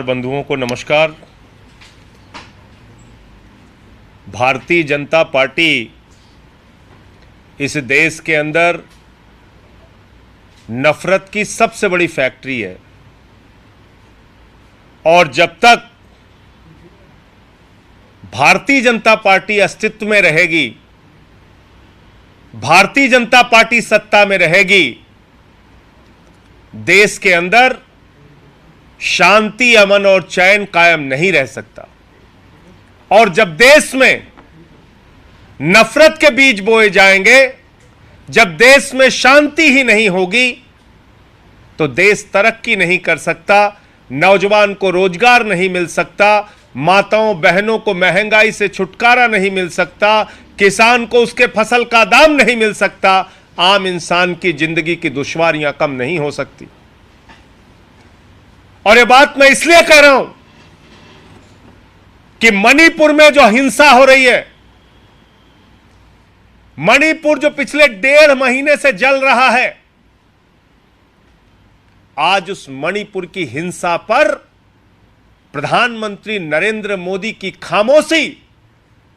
बंधुओं को नमस्कार। भारतीय जनता पार्टी इस देश के अंदर नफरत की सबसे बड़ी फैक्ट्री है और जब तक भारतीय जनता पार्टी अस्तित्व में रहेगी, भारतीय जनता पार्टी सत्ता में रहेगी, देश के अंदर शांति, अमन और चैन कायम नहीं रह सकता। और जब देश में नफरत के बीज बोए जाएंगे, जब देश में शांति ही नहीं होगी, तो देश तरक्की नहीं कर सकता, नौजवान को रोजगार नहीं मिल सकता, माताओं बहनों को महंगाई से छुटकारा नहीं मिल सकता, किसान को उसके फसल का दाम नहीं मिल सकता, आम इंसान की जिंदगी की दुश्वारियां कम नहीं हो सकती। और यह बात मैं इसलिए कह रहा हूं कि मणिपुर में जो हिंसा हो रही है, मणिपुर जो पिछले 1.5 महीने से जल रहा है, आज उस मणिपुर की हिंसा पर प्रधानमंत्री नरेंद्र मोदी की खामोशी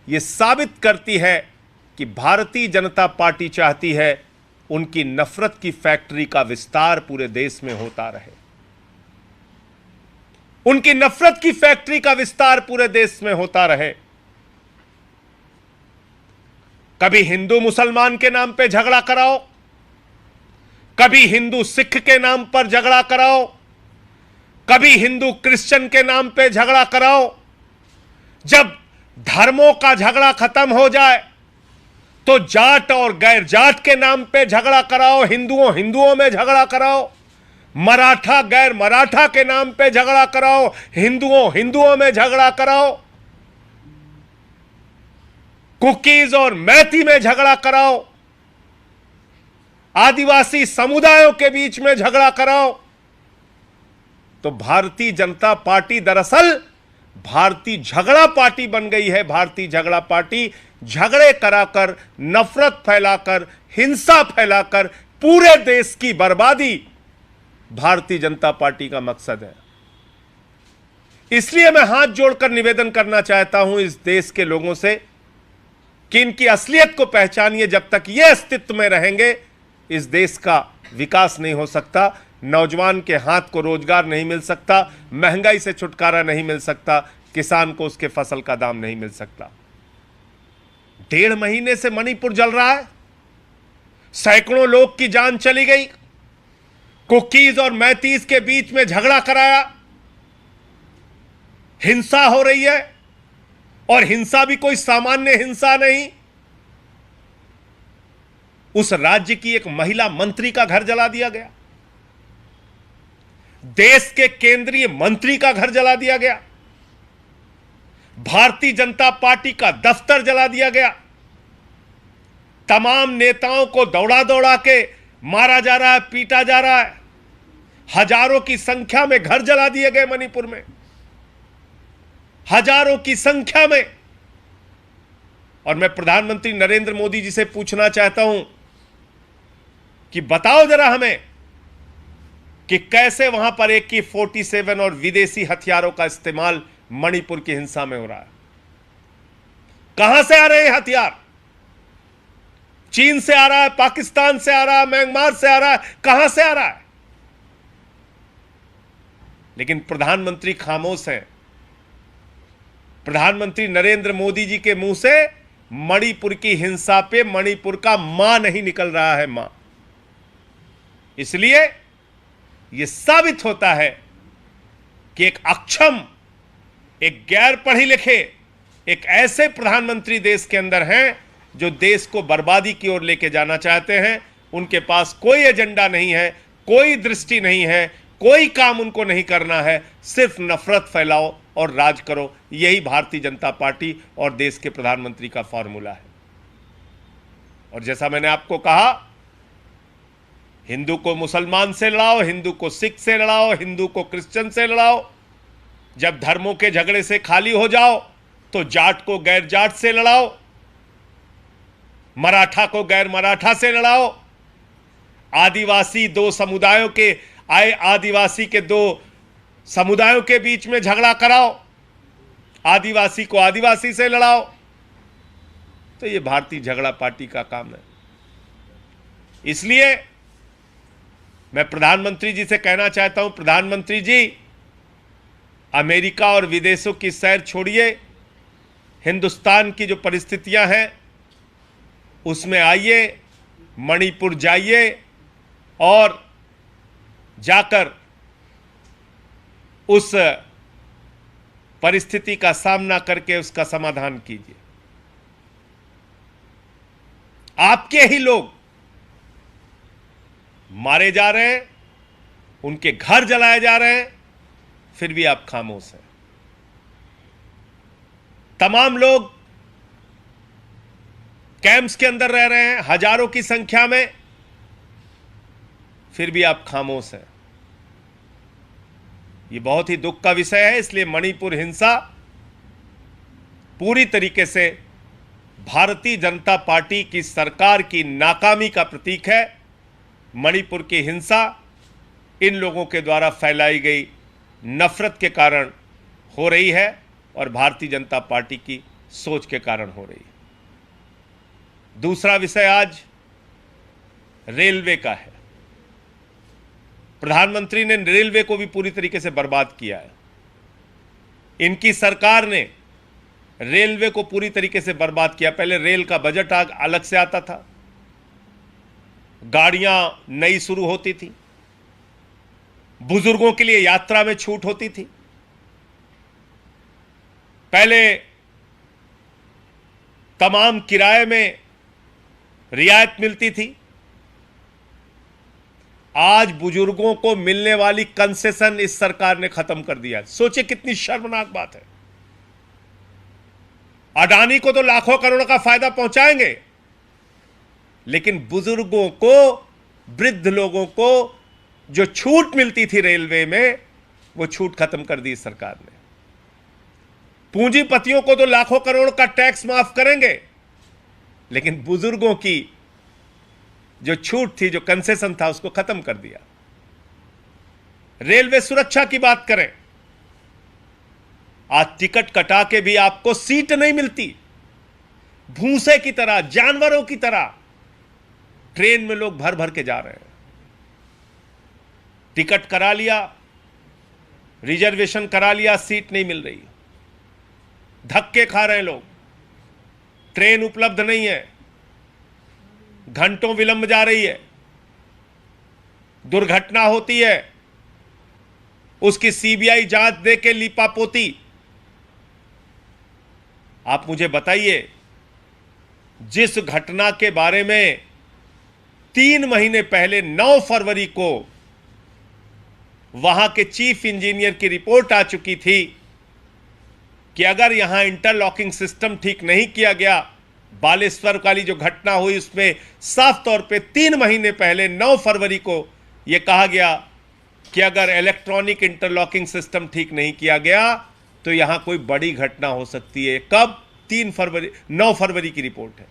यह साबित करती है कि भारतीय जनता पार्टी चाहती है उनकी नफरत की फैक्ट्री का विस्तार पूरे देश में होता रहे, उनकी नफरत की फैक्ट्री का विस्तार पूरे देश में होता रहे। कभी हिंदू मुसलमान के नाम पे झगड़ा कराओ, कभी हिंदू सिख के नाम पर झगड़ा कराओ, कभी हिंदू क्रिश्चियन के नाम पे झगड़ा कराओ। जब धर्मों का झगड़ा खत्म हो जाए तो जाट और गैर जाट के नाम पे झगड़ा कराओ, हिंदुओं में झगड़ा कराओ, मराठा गैर मराठा के नाम पे झगड़ा कराओ, हिंदुओं में झगड़ा कराओ, कुकीज और मैती में झगड़ा कराओ, आदिवासी समुदायों के बीच में झगड़ा कराओ। तो भारतीय जनता पार्टी दरअसल भारतीय झगड़ा पार्टी बन गई है। भारतीय झगड़ा पार्टी झगड़े कराकर, नफरत फैलाकर, हिंसा फैलाकर पूरे देश की बर्बादी भारतीय जनता पार्टी का मकसद है। इसलिए मैं हाथ जोड़कर निवेदन करना चाहता हूं इस देश के लोगों से कि इनकी असलियत को पहचानिए। जब तक ये अस्तित्व में रहेंगे, इस देश का विकास नहीं हो सकता, नौजवान के हाथ को रोजगार नहीं मिल सकता, महंगाई से छुटकारा नहीं मिल सकता, किसान को उसके फसल का दाम नहीं मिल सकता। 1.5 महीने से मणिपुर जल रहा है, सैकड़ों लोग की जान चली गई, कुकीज और मैतीस के बीच में झगड़ा कराया, हिंसा हो रही है और हिंसा भी कोई सामान्य हिंसा नहीं। उस राज्य की एक महिला मंत्री का घर जला दिया गया, देश के केंद्रीय मंत्री का घर जला दिया गया, भारतीय जनता पार्टी का दफ्तर जला दिया गया, तमाम नेताओं को दौड़ा दौड़ा के मारा जा रहा है, पीटा जा रहा है, हजारों की संख्या में घर जला दिए गए मणिपुर में, हजारों की संख्या में। और मैं प्रधानमंत्री नरेंद्र मोदी जी से पूछना चाहता हूं कि बताओ जरा हमें कि कैसे वहां पर AK-47 और विदेशी हथियारों का इस्तेमाल मणिपुर की हिंसा में हो रहा है। कहां से आ रहे हैं हथियार? चीन से आ रहा है, पाकिस्तान से आ रहा है, म्यांमार से आ रहा है, कहां से आ रहा है? लेकिन प्रधानमंत्री खामोश हैं। प्रधानमंत्री नरेंद्र मोदी जी के मुंह से मणिपुर की हिंसा पे मणिपुर का मां नहीं निकल रहा है, मां। इसलिए यह साबित होता है कि एक अक्षम, एक गैर पढ़े लिखे, एक ऐसे प्रधानमंत्री देश के अंदर हैं जो देश को बर्बादी की ओर लेके जाना चाहते हैं। उनके पास कोई एजेंडा नहीं है, कोई दृष्टि नहीं है, कोई काम उनको नहीं करना है, सिर्फ नफरत फैलाओ और राज करो। यही भारतीय जनता पार्टी और देश के प्रधानमंत्री का फॉर्मूला है। और जैसा मैंने आपको कहा, हिंदू को मुसलमान से लड़ाओ, हिंदू को सिख से लड़ाओ, हिंदू को क्रिश्चियन से लड़ाओ। जब धर्मों के झगड़े से खाली हो जाओ तो जाट को गैर जाट से लड़ाओ, मराठा को गैर मराठा से लड़ाओ, आदिवासी दो समुदायों के आए आदिवासी के दो समुदायों के बीच में झगड़ा कराओ, आदिवासी को आदिवासी से लड़ाओ। तो ये भारतीय झगड़ा पार्टी का काम है। इसलिए मैं प्रधानमंत्री जी से कहना चाहता हूं, प्रधानमंत्री जी, अमेरिका और विदेशों की सैर छोड़िए, हिंदुस्तान की जो परिस्थितियां हैं उसमें आइए, मणिपुर जाइए और जाकर उस परिस्थिति का सामना करके उसका समाधान कीजिए। आपके ही लोग मारे जा रहे हैं, उनके घर जलाए जा रहे हैं, फिर भी आप खामोश हैं। तमाम लोग कैंप्स के अंदर रह रहे हैं हजारों की संख्या में, फिर भी आप खामोश हैं। यह बहुत ही दुख का विषय है। इसलिए मणिपुर हिंसा पूरी तरीके से भारतीय जनता पार्टी की सरकार की नाकामी का प्रतीक है। मणिपुर की हिंसा इन लोगों के द्वारा फैलाई गई नफरत के कारण हो रही है और भारतीय जनता पार्टी की सोच के कारण हो रही है। दूसरा विषय आज रेलवे का है। प्रधानमंत्री ने रेलवे को भी पूरी तरीके से बर्बाद किया है। इनकी सरकार ने रेलवे को पूरी तरीके से बर्बाद किया। पहले रेल का बजट अलग से आता था, गाड़ियां नई शुरू होती थी, बुजुर्गों के लिए यात्रा में छूट होती थी, पहले तमाम किराए में रियायत मिलती थी। आज बुजुर्गों को मिलने वाली कंसेशन इस सरकार ने खत्म कर दिया। सोचिए कितनी शर्मनाक बात है। अडानी को तो लाखों करोड़ का फायदा पहुंचाएंगे, लेकिन बुजुर्गों को, वृद्ध लोगों को जो छूट मिलती थी रेलवे में, वो छूट खत्म कर दी इस सरकार ने। पूंजीपतियों को तो लाखों करोड़ का टैक्स माफ करेंगे, लेकिन बुजुर्गों की जो छूट थी, जो कंसेशन था, उसको खत्म कर दिया। रेलवे सुरक्षा की बात करें, आज टिकट कटा के भी आपको सीट नहीं मिलती। भूसे की तरह, जानवरों की तरह ट्रेन में लोग भर भर के जा रहे हैं। टिकट करा लिया, रिजर्वेशन करा लिया, सीट नहीं मिल रही, धक्के खा रहे हैं लोग, ट्रेन उपलब्ध नहीं है, घंटों विलंब जा रही है, दुर्घटना होती है, उसकी सीबीआई जांच दे के लीपापोती। आप मुझे बताइए, जिस घटना के बारे में 3 महीने पहले 9 फरवरी को वहां के चीफ इंजीनियर की रिपोर्ट आ चुकी थी कि अगर यहां इंटरलॉकिंग सिस्टम ठीक नहीं किया गया, बालेश्वर वाली जो घटना हुई उसमें साफ तौर पे 3 महीने पहले 9 फरवरी को यह कहा गया कि अगर इलेक्ट्रॉनिक इंटरलॉकिंग सिस्टम ठीक नहीं किया गया तो यहां कोई बड़ी घटना हो सकती है। कब? 9 फरवरी की रिपोर्ट है,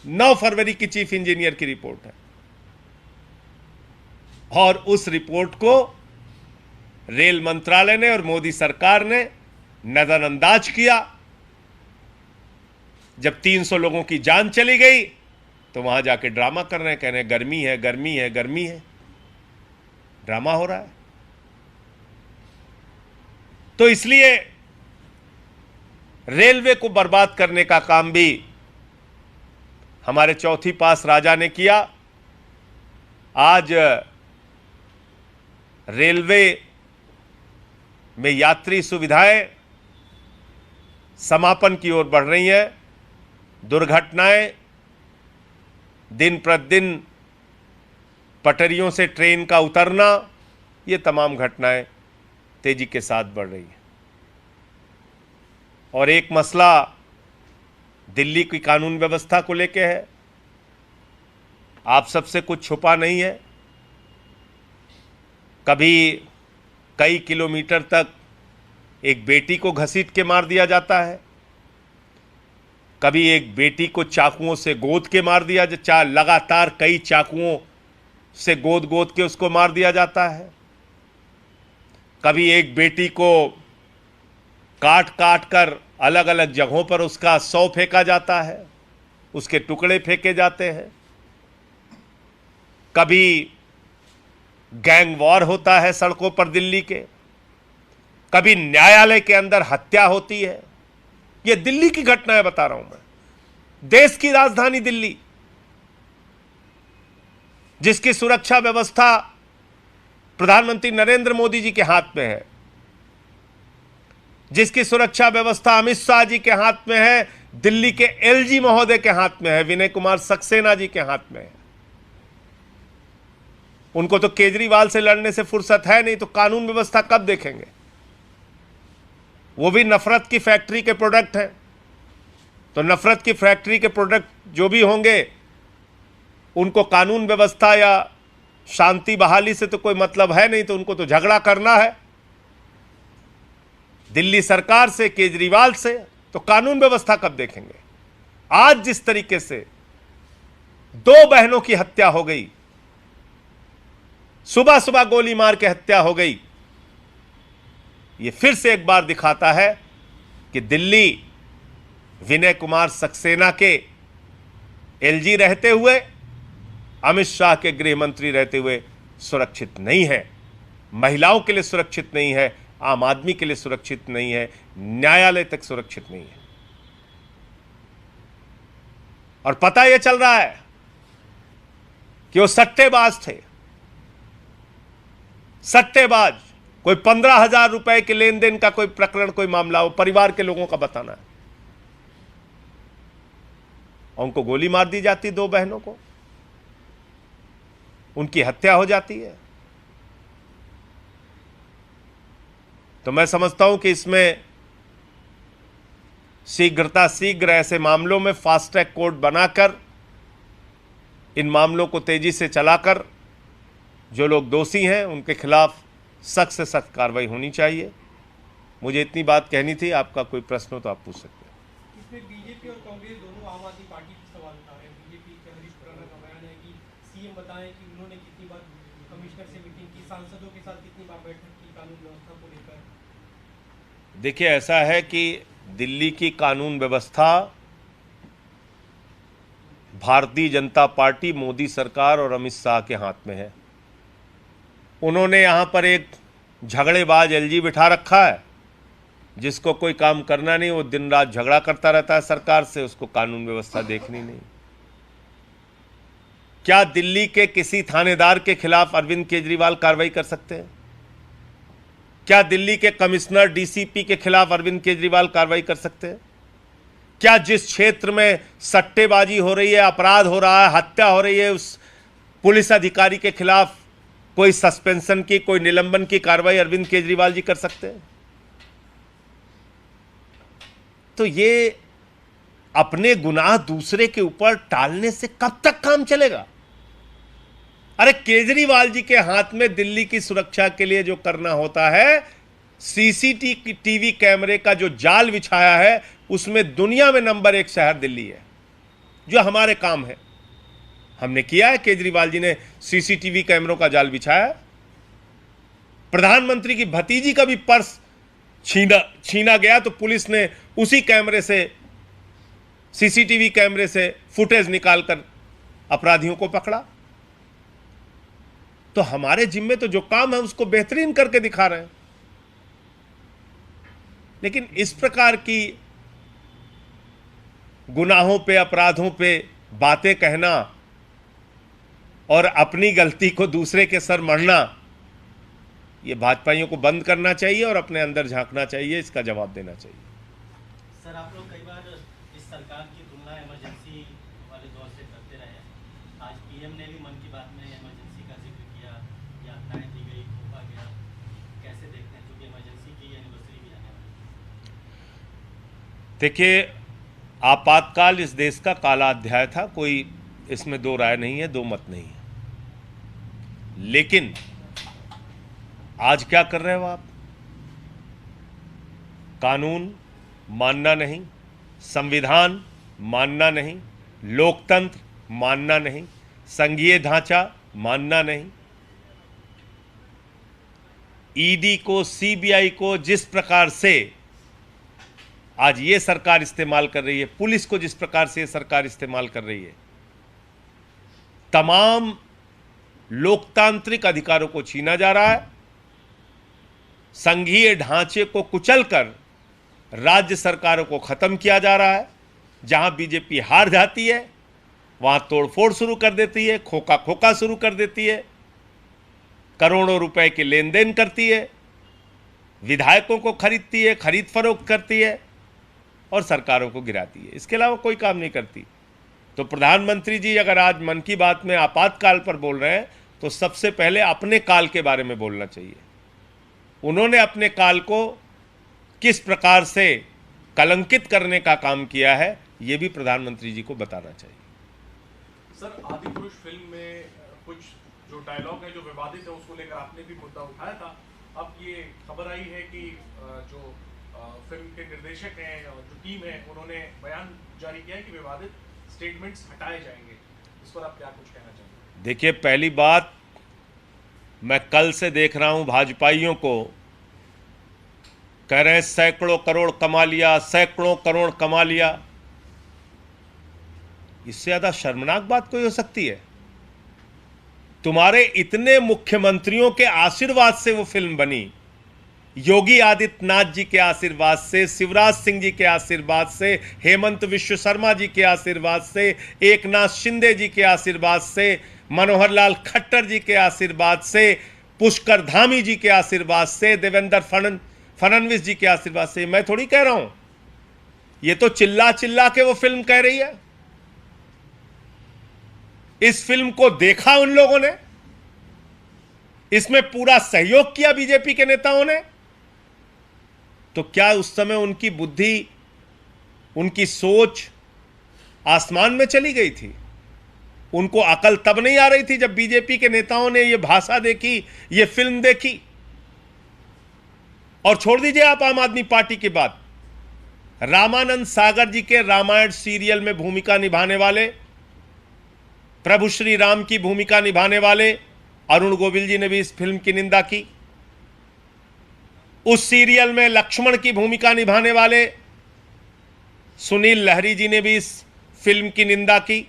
9 फरवरी की चीफ इंजीनियर की रिपोर्ट है। और उस रिपोर्ट को रेल मंत्रालय ने और मोदी सरकार ने नजरअंदाज किया। जब 300 लोगों की जान चली गई तो वहां जाके ड्रामा कर रहे हैं, कह रहे हैं गर्मी है, गर्मी है, गर्मी है। ड्रामा हो रहा है। तो इसलिए रेलवे को बर्बाद करने का काम भी हमारे चौथी पास राजा ने किया। आज रेलवे में यात्री सुविधाएं समापन की ओर बढ़ रही हैं। दुर्घटनाएं दिन प्रतिदिन, पटरियों से ट्रेन का उतरना, ये तमाम घटनाएं तेजी के साथ बढ़ रही हैं। और एक मसला दिल्ली की कानून व्यवस्था को लेकर है। आप सबसे कुछ छुपा नहीं है। कभी कई किलोमीटर तक एक बेटी को घसीट के मार दिया जाता है, कभी एक बेटी को चाकुओं से गोद के मार दिया, लगातार कई चाकुओं से गोद गोद के उसको मार दिया जाता है। कभी एक बेटी को काट काट कर अलग अलग जगहों पर उसका शव फेंका जाता है, उसके टुकड़े फेंके जाते हैं। कभी गैंग वॉर होता है सड़कों पर दिल्ली के, कभी न्यायालय के अंदर हत्या होती है। यह दिल्ली की घटनाएं बता रहा हूं मैं, देश की राजधानी दिल्ली, जिसकी सुरक्षा व्यवस्था प्रधानमंत्री नरेंद्र मोदी जी के हाथ में है, जिसकी सुरक्षा व्यवस्था अमित शाह जी के हाथ में है, दिल्ली के एलजी महोदय के हाथ में है, विनय कुमार सक्सेना जी के हाथ में है। उनको तो केजरीवाल से लड़ने से फुर्सत है नहीं, तो कानून व्यवस्था कब देखेंगे? वो भी नफरत की फैक्ट्री के प्रोडक्ट हैं। तो नफरत की फैक्ट्री के प्रोडक्ट जो भी होंगे, उनको कानून व्यवस्था या शांति बहाली से तो कोई मतलब है नहीं, तो उनको तो झगड़ा करना है दिल्ली सरकार से, केजरीवाल से। तो कानून व्यवस्था कब देखेंगे? आज जिस तरीके से 2 बहनों की हत्या हो गई, सुबह सुबह गोली मार के हत्या हो गई, यह फिर से एक बार दिखाता है कि दिल्ली विनय कुमार सक्सेना के एलजी रहते हुए, अमित शाह के गृह मंत्री रहते हुए सुरक्षित नहीं है, महिलाओं के लिए सुरक्षित नहीं है, आम आदमी के लिए सुरक्षित नहीं है, न्यायालय तक सुरक्षित नहीं है। और पता यह चल रहा है कि वो सट्टेबाज थे, सट्टेबाज। कोई 15,000 रुपए के लेन देन का कोई प्रकरण, कोई मामला हो, परिवार के लोगों का बताना है, और उनको गोली मार दी जाती, 2 बहनों को, उनकी हत्या हो जाती है। तो मैं समझता हूं कि इसमें शीघ्र ऐसे मामलों में फास्ट ट्रैक कोर्ट बनाकर, इन मामलों को तेजी से चलाकर, जो लोग दोषी हैं उनके खिलाफ सख्त से सख्त कार्रवाई होनी चाहिए। मुझे इतनी बात कहनी थी। आपका कोई प्रश्न हो तो आप पूछ सकते हैं। इसमें बीजेपी और कांग्रेस दोनों आम आदमी पार्टी पर सवाल उठा रहे हैं। बीजेपी के हरीश खुराना का बयान है कि सीएम बताएं कि उन्होंने कितनी बार कमिश्नर से मीटिंग की, सांसदों के साथ कितनी बार बैठक की कानून व्यवस्था को लेकर। देखिए, ऐसा है कि दिल्ली की कानून व्यवस्था भारतीय जनता पार्टी, मोदी सरकार और अमित शाह के हाथ में है। उन्होंने यहां पर एक झगड़ेबाज एलजी बिठा रखा है, जिसको कोई काम करना नहीं, वो दिन रात झगड़ा करता रहता है सरकार से, उसको कानून व्यवस्था देखनी नहीं। क्या दिल्ली के किसी थानेदार के खिलाफ अरविंद केजरीवाल कार्रवाई कर सकते हैं? क्या दिल्ली के कमिश्नर, डीसीपी के खिलाफ अरविंद केजरीवाल कार्रवाई कर सकते हैं? क्या जिस क्षेत्र में सट्टेबाजी हो रही है, अपराध हो रहा है, हत्या हो रही है, उस पुलिस अधिकारी के खिलाफ कोई सस्पेंशन की, कोई निलंबन की कार्रवाई अरविंद केजरीवाल जी कर सकते हैं? तो ये अपने गुनाह दूसरे के ऊपर टालने से कब तक काम चलेगा? अरे केजरीवाल जी के हाथ में दिल्ली की सुरक्षा के लिए जो करना होता है, सीसीटीवी कैमरे का जो जाल बिछाया है, उसमें दुनिया में नंबर 1 शहर दिल्ली है। जो हमारे काम है हमने किया है। केजरीवाल जी ने सीसीटीवी कैमरों का जाल बिछाया। प्रधानमंत्री की भतीजी का भी पर्स छीना गया, तो पुलिस ने उसी कैमरे से, सीसीटीवी कैमरे से फुटेज निकालकर अपराधियों को पकड़ा। तो हमारे जिम्मे तो जो काम है उसको बेहतरीन करके दिखा रहे हैं। लेकिन इस प्रकार की गुनाहों पे, अपराधों पे बातें कहना और अपनी गलती को दूसरे के सर मढ़ना, ये भाजपाइयों को बंद करना चाहिए और अपने अंदर झांकना चाहिए, इसका जवाब देना चाहिए। सर, आप लोग कई बार इस सरकार की तुलना इमरजेंसी वाले दौर से करते रहे हैं। आज पीएम ने भी मन की बात में इमरजेंसी का जिक्र किया, यात्राएं दी गई, थोपा गया। कैसे देखते हैं, क्योंकि इमरजेंसी की एनिवर्सरी भी आने वाली है? देखिए, आपातकाल इस देश का काला अध्याय था, कोई इसमें दो राय नहीं है, दो मत नहीं है। लेकिन आज क्या कर रहे हो आप? कानून मानना नहीं, संविधान मानना नहीं, लोकतंत्र मानना नहीं, संघीय ढांचा मानना नहीं, ईडी को, सीबीआई को जिस प्रकार से आज ये सरकार इस्तेमाल कर रही है, पुलिस को जिस प्रकार से ये सरकार इस्तेमाल कर रही है, तमाम लोकतांत्रिक अधिकारों को छीना जा रहा है। संघीय ढांचे को कुचलकर राज्य सरकारों को खत्म किया जा रहा है। जहां बीजेपी हार जाती है वहां तोड़फोड़ शुरू कर देती है, खोखा खोखा शुरू कर देती है, करोड़ों रुपए के लेन देन करती है, विधायकों को खरीदती है, खरीद फरोख्त करती है और सरकारों को गिराती है। इसके अलावा कोई काम नहीं करती। तो प्रधानमंत्री जी अगर आज मन की बात में आपातकाल पर बोल रहे हैं तो सबसे पहले अपने काल के बारे में बोलना चाहिए। उन्होंने अपने काल को किस प्रकार से कलंकित करने का काम किया है, यह भी प्रधानमंत्री जी को बताना चाहिए। सर, आदिपुरुष फिल्म में कुछ जो डायलॉग है जो विवादित है उसको लेकर आपने भी मुद्दा उठाया था। अब ये खबर आई है कि जो फिल्म के निर्देशक हैं, जो टीम है, उन्होंने बयान जारी किया है कि विवादित स्टेटमेंट्स हटाए जाएंगे। इस पर आप क्या कुछ कहना चाहेंगे? देखिए, पहली बात, मैं कल से देख रहा हूं भाजपाइयों को कह रहे हैं सैकड़ों करोड़ कमा लिया, सैकड़ों करोड़ कमा लिया। इससे ज्यादा शर्मनाक बात कोई हो सकती है? तुम्हारे इतने मुख्यमंत्रियों के आशीर्वाद से वो फिल्म बनी, योगी आदित्यनाथ जी के आशीर्वाद से, शिवराज सिंह जी के आशीर्वाद से, हेमंत विश्व शर्मा जी के आशीर्वाद से, एकनाथ शिंदे जी के आशीर्वाद से, मनोहर लाल खट्टर जी के आशीर्वाद से, पुष्कर धामी जी के आशीर्वाद से, देवेंद्र फडणवीस जी के आशीर्वाद से। मैं थोड़ी कह रहा हूं, ये तो चिल्ला चिल्ला के वो फिल्म कह रही है। इस फिल्म को देखा उन लोगों ने, इसमें पूरा सहयोग किया बीजेपी के नेताओं ने। तो क्या उस समय उनकी बुद्धि, उनकी सोच आसमान में चली गई थी? उनको अकल तब नहीं आ रही थी जब बीजेपी के नेताओं ने यह भाषा देखी, यह फिल्म देखी? और छोड़ दीजिए आप आम आदमी पार्टी की बात, रामानंद सागर जी के रामायण सीरियल में भूमिका निभाने वाले, प्रभु श्री राम की भूमिका निभाने वाले अरुण गोविल जी ने भी इस फिल्म की निंदा की। उस सीरियल में लक्ष्मण की भूमिका निभाने वाले सुनील लहरी जी ने भी इस फिल्म की निंदा की,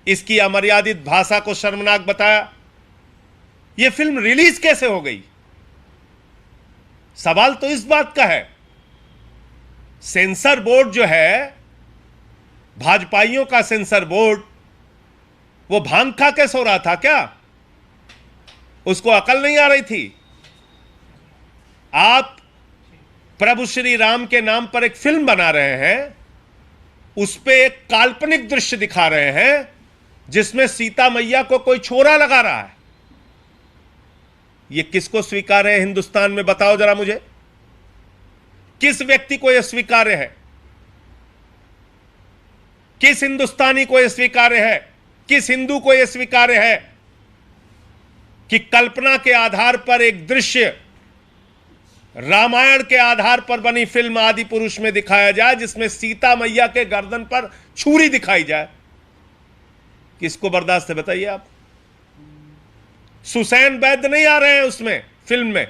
इसकी अमर्यादित भाषा को शर्मनाक बताया। यह फिल्म रिलीज कैसे हो गई? सवाल तो इस बात का है, सेंसर बोर्ड जो है, भाजपाइयों का सेंसर बोर्ड, वो भांग खा के सो रहा था क्या? उसको अकल नहीं आ रही थी? आप प्रभु श्री राम के नाम पर एक फिल्म बना रहे हैं, उस पे एक काल्पनिक दृश्य दिखा रहे हैं जिसमें सीता मैया को कोई छोरा लगा रहा है। यह किसको स्वीकार्य है हिंदुस्तान में? बताओ जरा मुझे, किस व्यक्ति को यह स्वीकार्य है? किस हिंदुस्तानी को यह स्वीकार्य है? किस हिंदू को यह स्वीकार्य है कि कल्पना के आधार पर एक दृश्य, रामायण के आधार पर बनी फिल्म आदि पुरुष में दिखाया जाए जिसमें सीता मैया के गर्दन पर छुरी दिखाई जाए? किसको बर्दाश्त है बताइए आप? सुसैन वैद्य नहीं आ रहे हैं उसमें, फिल्म में।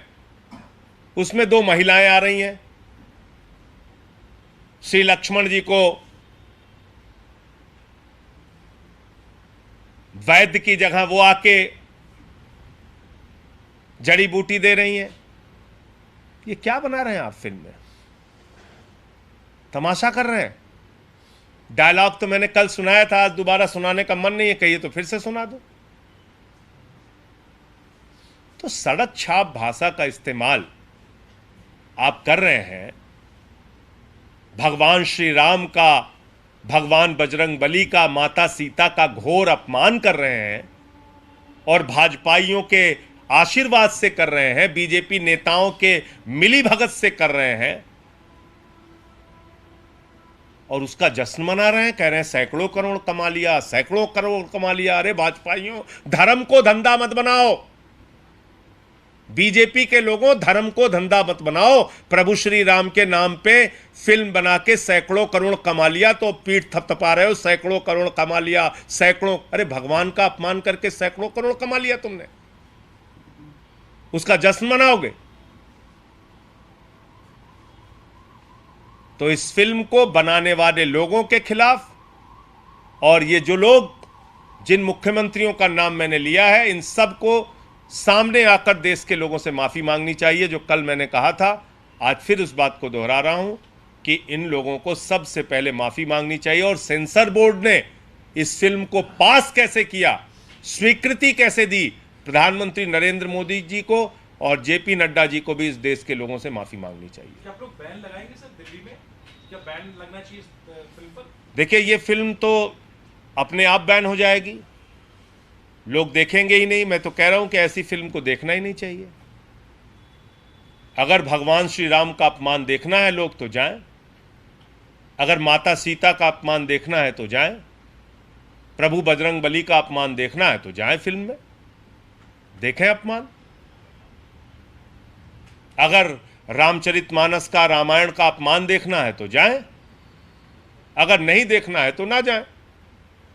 उसमें दो महिलाएं आ रही हैं। श्री लक्ष्मण जी को वैद्य की जगह वो आके जड़ी बूटी दे रही हैं। ये क्या बना रहे हैं आप फिल्म में? तमाशा कर रहे हैं। डायलॉग तो मैंने कल सुनाया था, आज दोबारा सुनाने का मन नहीं है, कहिए तो फिर से सुना दो। तो सड़क छाप भाषा का इस्तेमाल आप कर रहे हैं, भगवान श्री राम का, भगवान बजरंग बली का, माता सीता का घोर अपमान कर रहे हैं और भाजपाइयों के आशीर्वाद से कर रहे हैं, बीजेपी नेताओं के मिलीभगत से कर रहे हैं और उसका जश्न मना रहे हैं। कह रहे हैं सैकड़ों करोड़ कमा लिया, सैकड़ों करोड़ कमा लिया। अरे भाजपाइयों, धर्म को धंधा मत बनाओ। बीजेपी के लोगों, धर्म को धंधा मत बनाओ। प्रभु श्री राम के नाम पे फिल्म बना के सैकड़ों करोड़ कमा लिया तो पीठ थपथपा रहे हो, सैकड़ों करोड़ कमा लिया, सैकड़ों। अरे भगवान का अपमान करके सैकड़ों करोड़ कमा लिया तुमने। उसका जश्न मनाओगे? तो इस फिल्म को बनाने वाले लोगों के खिलाफ और ये जो लोग, जिन मुख्यमंत्रियों का नाम मैंने लिया है, इन सब को सामने आकर देश के लोगों से माफी मांगनी चाहिए। जो कल मैंने कहा था, आज फिर उस बात को दोहरा रहा हूं कि इन लोगों को सबसे पहले माफी मांगनी चाहिए। और सेंसर बोर्ड ने इस फिल्म को पास कैसे किया, स्वीकृति कैसे दी, प्रधानमंत्री नरेंद्र मोदी जी को और जेपी नड्डा जी को भी इस देश के लोगों से माफी मांगनी चाहिए। क्या आप लोग बैन लगाएंगे सर दिल्ली में? क्या बैन लगना चाहिए इस फिल्म पर? देखिए, ये फिल्म तो अपने आप बैन हो जाएगी, लोग देखेंगे ही नहीं। मैं तो कह रहा हूं कि ऐसी फिल्म को देखना ही नहीं चाहिए। अगर भगवान श्री राम का अपमान देखना है लोग तो जाएं, अगर माता सीता का अपमान देखना है तो जाएं, प्रभु बजरंग बली का अपमान देखना है तो जाएं फिल्म में, देखें अपमान। अगर रामचरितमानस का, रामायण का अपमान देखना है तो जाएं, अगर नहीं देखना है तो ना जाएं।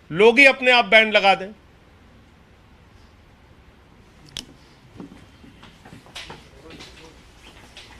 लोग ही अपने आप बैन लगा दें।